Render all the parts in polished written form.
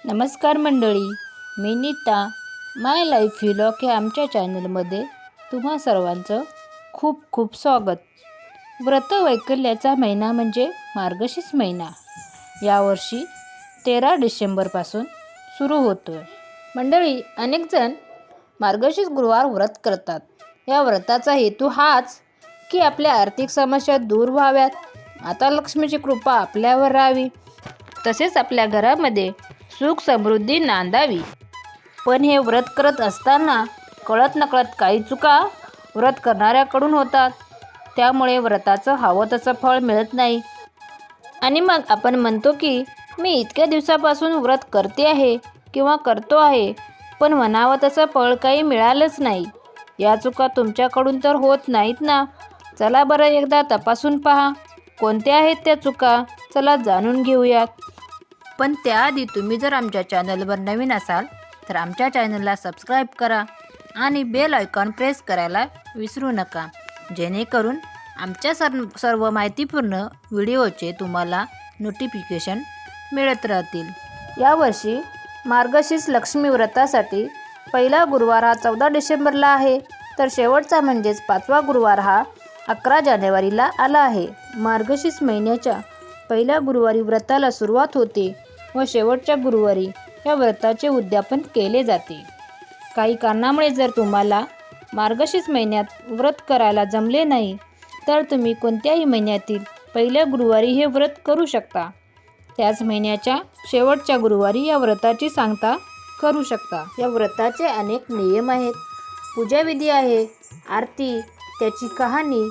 नमस्कार मंडळी, मी नीता. माय life vlog या आमच्या चॅनलमध्ये तुम्हा सर्वांचं खूप खूप स्वागत. व्रत वैकल्याचा महिना म्हणजे मार्गशीर्ष महिना यावर्षी 13 डिसेंबरपासून सुरू होतो आहे. मंडळी, अनेक जण मार्गशीर्ष गुरुवार व्रत करतात. या व्रताचा हेतू हाच की आपल्या आर्थिक समस्या दूर व्हाव्यात, माता लक्ष्मीची कृपा आपल्यावर राहावी, तसेच आपल्या घरामध्ये सुख समृद्धी नांदावी. पण हे व्रत करत असताना कळत नकळत काही चुका व्रत करणाऱ्याकडून होतात. त्यामुळे व्रताचं हवं तसं फळ मिळत नाही आणि मग आपण म्हणतो की मी इतक्या दिवसापासून व्रत करते आहे किंवा करतो आहे, पण म्हणावं तसं फळ काही मिळालंच नाही. या चुका तुमच्याकडून तर होत नाहीत ना? चला बरं, एकदा तपासून पहा कोणत्या आहेत त्या चुका. चला जाणून घेऊयात. पण त्याआधी तुम्ही जर आमच्या चॅनलवर नवीन असाल तर आमच्या चॅनलला सबस्क्राईब करा आणि बेल आयकॉन प्रेस करायला विसरू नका, जेणेकरून आमच्या सर्व माहितीपूर्ण व्हिडिओचे तुम्हाला नोटिफिकेशन मिळत राहतील. यावर्षी मार्गशीर्ष लक्ष्मी व्रतासाठी पहिला गुरुवार हा 14 डिसेंबरला आहे, तर शेवटचा म्हणजेच 5वा गुरुवार हा 11 जानेवारीला आला आहे. मार्गशीर्ष महिन्याच्या पहिल्या गुरुवारी व्रताला सुरुवात होते व शेवटच्या गुरुवारी या व्रताचे उद्यापन केले जाते. काही कारणामुळे जर तुम्हाला मार्गशीर्ष महिन्यात व्रत करायला जमले नाही तर तुम्ही कोणत्याही महिन्यातील पहिल्या गुरुवारी हे व्रत करू शकता. त्याच महिन्याच्या शेवटच्या गुरुवारी या व्रताची सांगता करू शकता. या व्रताचे अनेक नियम आहेत, पूजाविधी आहे, आरती, त्याची कहाणी,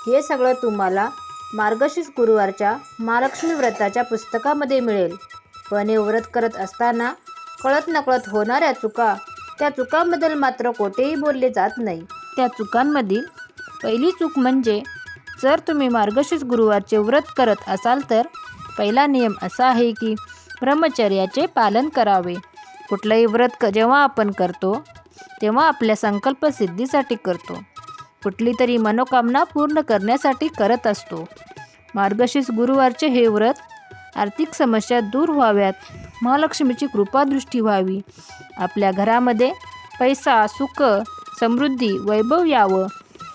हे सगळं तुम्हाला मार्गशीर्ष गुरुवारच्या महालक्ष्मी व्रताच्या पुस्तकामध्ये मिळेल. पण हे व्रत करत असताना कळत नकळत होणाऱ्या चुका, त्या चुकांबद्दल मात्र कोठेही बोलले जात नाही. त्या चुकांमधील पहिली चूक म्हणजे जर तुम्ही मार्गशीर्ष गुरुवारचे व्रत करत असाल तर पहिला नियम असा आहे की ब्रह्मचर्याचे पालन करावे. कुठलंही व्रत जेव्हा आपण करतो तेव्हा आपल्या संकल्प सिद्धीसाठी करतो, कुठली तरी मनोकामना पूर्ण करण्यासाठी करत असतो. मार्गशीर्ष गुरुवारचे हे व्रत आर्थिक समस्या दूर व्हाव्यात, महालक्ष्मीची कृपादृष्टी व्हावी, आपल्या घरामध्ये पैसा, सुख, समृद्धी, वैभव यावं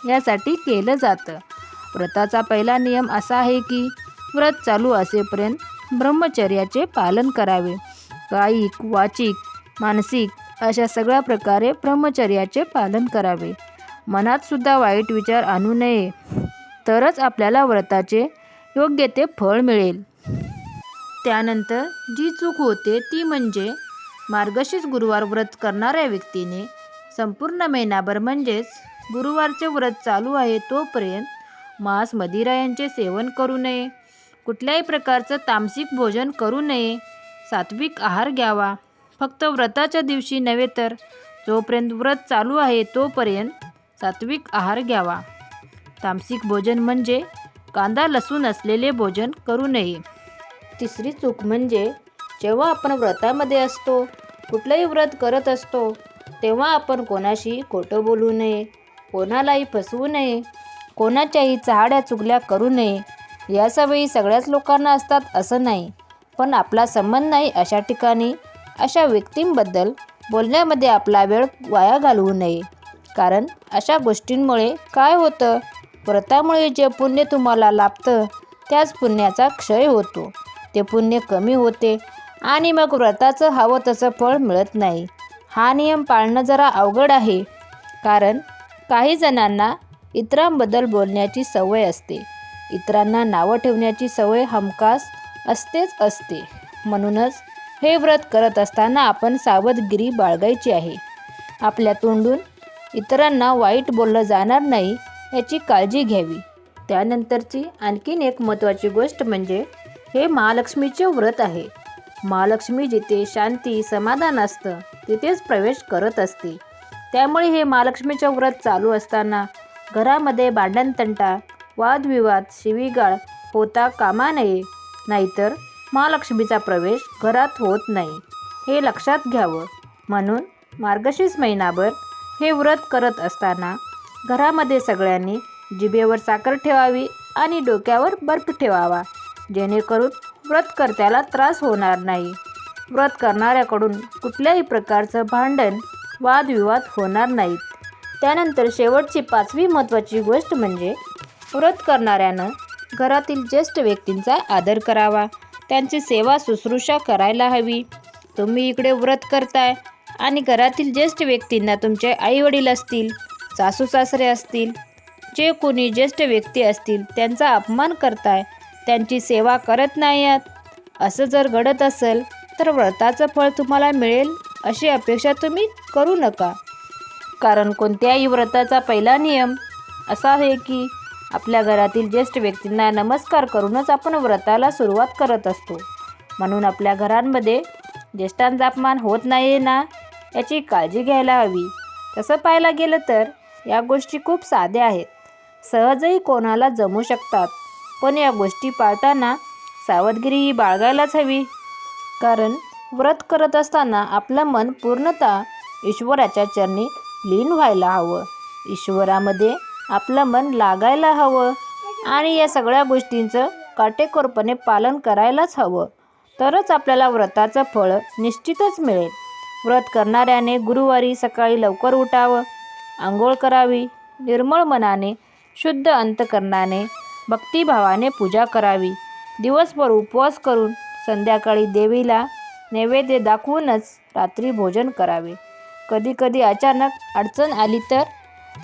यासाठी केलं जातं. व्रताचा पहिला नियम असा आहे की व्रत चालू असेपर्यंत ब्रह्मचर्याचे पालन करावे. कायिक, वाचिक, मानसिक अशा सगळ्या प्रकारे ब्रह्मचर्याचे पालन करावे. मनात सुद्धा वाईट विचार आणू नये, तरच आपल्याला व्रताचे योग्य ते फळ मिळेल. त्यानंतर जी चूक होते ती म्हणजे मार्गशीर्ष गुरुवार व्रत करणाऱ्या व्यक्तीने संपूर्ण महिनाभर म्हणजेच गुरुवारचे व्रत चालू आहे तोपर्यंत मांस, मदिरा यांचे सेवन करू नये, कुठल्याही प्रकारचं तामसिक भोजन करू नये, सात्विक आहार घ्यावा. फक्त व्रताच्या दिवशी नव्हे तर जोपर्यंत व्रत चालू आहे तोपर्यंत सात्विक आहार घ्यावा. तामसिक भोजन म्हणजे कांदा लसूण असलेले भोजन करू नये. तिसरी चूक म्हणजे जेव्हा आपण व्रतामध्ये असतो, कुठलंही व्रत करत असतो, तेव्हा आपण कोणाशी खोटं बोलू नये, कोणालाही फसवू नये, कोणाच्याही चहाड्या चुगल्या करू नये. या सवयी सगळ्याच लोकांना असतात असं नाही, पण आपला संबंध नाही अशा ठिकाणी अशा व्यक्तींबद्दल बोलण्यामध्ये आपला वेळ वाया घालवू नये. कारण अशा गोष्टींमुळे काय होतं, व्रतामुळे जे पुण्य तुम्हाला लाभतं त्याच पुण्याचा क्षय होतो, ते पुण्य कमी होते आणि मग व्रताचं हवं तसं फळ मिळत नाही. हा नियम पाळणं जरा अवघड आहे, कारण काही जणांना इतरांबद्दल बोलण्याची सवय असते, इतरांना नावं ठेवण्याची सवय हमखास असते. म्हणूनच हे व्रत करत असताना आपण सावधगिरी बाळगायची आहे. आपल्या तोंडून इतरांना वाईट बोललं जाणार नाही याची काळजी घ्यावी. त्यानंतरची आणखीन एक महत्त्वाची गोष्ट म्हणजे हे महालक्ष्मीचे व्रत आहे. महालक्ष्मी जिथे शांती, समाधान असतं तिथेच प्रवेश करत असते. त्यामुळे हे महालक्ष्मीचे व्रत चालू असताना घरामध्ये भांडणतंटा, वादविवाद, शिवीगाळ होता कामा नये, नाहीतर महालक्ष्मीचा प्रवेश घरात होत नाही, हे लक्षात घ्यावं. म्हणून मार्गशीर्ष महिनाभर हे व्रत करत असताना घरामध्ये सगळ्यांनी जिभेवर साखर ठेवावी आणि डोक्यावर बर्फ ठेवावा, जेणेकरून व्रतकर्त्याला त्रास होणार नाही. व्रत करणाऱ्याकडून कुठल्याही प्रकारचं भांडण वादविवाद होणार नाहीत. त्यानंतर शेवटची 5वी महत्त्वाची गोष्ट म्हणजे व्रत करणाऱ्यानं घरातील ज्येष्ठ व्यक्तींचा आदर करावा, त्यांची सेवा शुश्रूषा करायला हवी. तुम्ही इकडे व्रत करताय आणि घरातील ज्येष्ठ व्यक्तींना तुमचे आईवडील असतील, सासू सासरे असतील, जे कोणी ज्येष्ठ व्यक्ती असतील त्यांचा अपमान करताय, त्यांची सेवा करत नाही आहात, असं जर घडत असेल तर व्रताचं फळ तुम्हाला मिळेल अशी अपेक्षा तुम्ही करू नका. कारण कोणत्याही व्रताचा पहिला नियम असा आहे की आपल्या घरातील ज्येष्ठ व्यक्तींना नमस्कार करूनच आपण व्रताला सुरुवात करत असतो. म्हणून आपल्या घरांमध्ये ज्येष्ठांचा अपमान होत नाही ना याची काळजी घ्यायला हवी. तसं पाहायला गेलं तर या गोष्टी खूप साध्या आहेत, सहजही कोणाला जमू शकतात. पण या गोष्टी पाळताना सावधगिरीही बाळगायलाच हवी. कारण व्रत करत असताना आपलं मन पूर्णतः ईश्वराच्या चरणी लीन व्हायला हवं, ईश्वरामध्ये आपलं मन लागायला हवं आणि या सगळ्या गोष्टींचं काटेकोरपणे पालन करायलाच हवं. तरच आपल्याला व्रताचं फळ निश्चितच मिळेल. व्रत करणाऱ्याने गुरुवारी सकाळी लवकर उठावं, आंघोळ करावी, निर्मळ मनाने शुद्ध अंतकरणाने भक्तिभावाने पूजा करावी. दिवसभर उपवास करून संध्याकाळी देवीला नैवेद्य दाखवूनच रात्री भोजन करावे. कधीकधी अचानक अडचण आली तर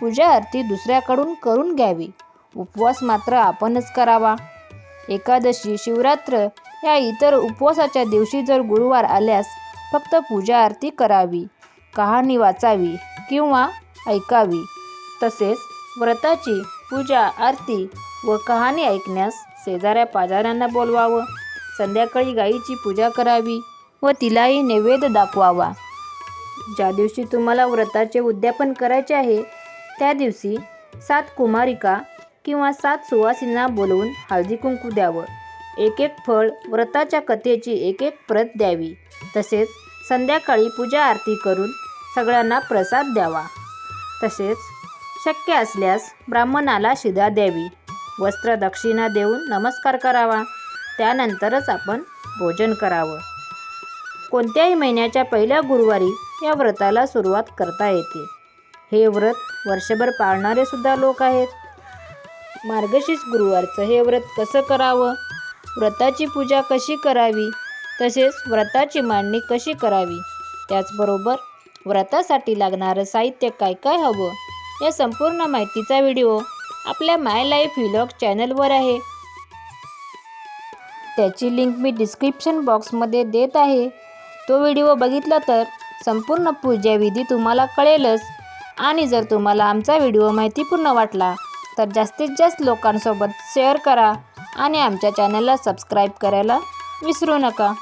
पूजा आरती दुसऱ्याकडून करून घ्यावी. उपवास मात्र आपणच करावा. एकादशी, शिवरात्र या इतर उपवासाच्या दिवशी जर गुरुवार आल्यास फक्त पूजा आरती करावी, कहाणी वाचावी किंवा ऐकावी. तसेच व्रताची पूजा आरती व कहाणी ऐकण्यास शेजाऱ्या पाजाऱ्यांना बोलवावं. संध्याकाळी गायीची पूजा करावी व तिलाही नैवेद्य दाखवावा. ज्या दिवशी तुम्हाला व्रताचे उद्यापन करायचे आहे त्या दिवशी 7 कुमारिका किंवा 7 सुवासिनींना बोलवून हळदी कुंकू द्यावं. एक फळ, व्रताच्या कथेची एक प्रत द्यावी. तसेच संध्याकाळी पूजा आरती करून सगळ्यांना प्रसाद द्यावा. तसेच शक्य असल्यास ब्राह्मणाला शिधा द्यावी. वस्त्र दक्षिणा देऊन नमस्कार करावा. त्यानंतरच आपण भोजन करावं. कोणत्याही महिन्याच्या पहिल्या गुरुवारी या व्रताला सुरुवात करता येते. हे व्रत वर्षभर पाळणारे सुद्धा लोक आहेत. मार्गशीर्ष गुरुवारचं हे व्रत कसं करावं, व्रताची पूजा कशी करावी, तसेच व्रताची मांडणी कशी करावी, त्याचबरोबर व्रतासाठी लागणारं साहित्य काय काय हवं या संपूर्ण माहितीचा व्हिडिओ आपल्या माय लाईफ व्लॉग चॅनलवर आहे. त्याची लिंक मी डिस्क्रिप्शन बॉक्समध्ये देत आहे. तो व्हिडिओ बघितला तर संपूर्ण पूजाविधी तुम्हाला कळेलच. आणि जर तुम्हाला आमचा व्हिडिओ माहितीपूर्ण वाटला तर जास्तीत जास्त लोकांसोबत शेअर करा आणि आमच्या चॅनलला सबस्क्राईब करायला विसरू नका.